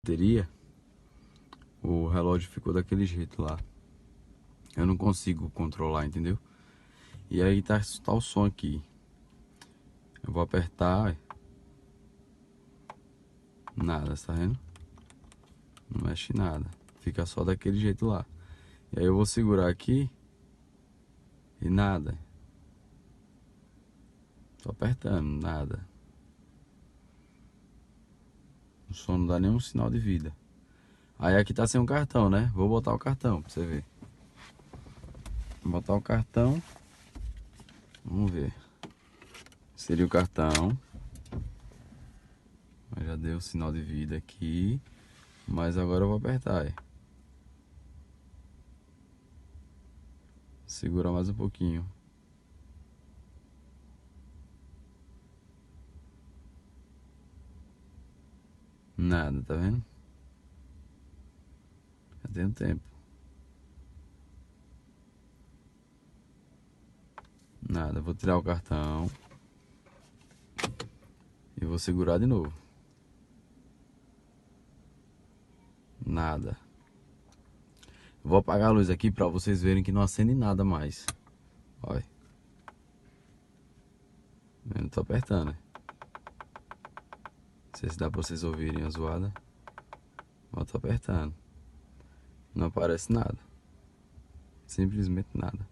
bateria, o relógio ficou daquele jeito lá. Eu não consigo controlar, entendeu? E aí tá o som aqui. Eu vou apertar. Nada, tá vendo? Não mexe nada. Fica só daquele jeito lá. E aí eu vou segurar aqui. E nada. Tô apertando, nada. O som não dá nenhum sinal de vida. Aí aqui tá sem um cartão, né? Vou botar o cartão pra você ver. Vou botar o cartão. Vamos ver. Seria o cartão. Já deu o sinal de vida aqui. Mas agora eu vou apertar. Aí. Segura mais um pouquinho. Nada, tá vendo? Já tem um tempo. Nada, vou tirar o cartão. E vou segurar de novo. Nada. Vou apagar a luz aqui pra vocês verem que não acende nada mais. Olha. Eu não tô apertando. Não sei se dá pra vocês ouvirem a zoada. Eu tô apertando. Não aparece nada. Simplesmente nada.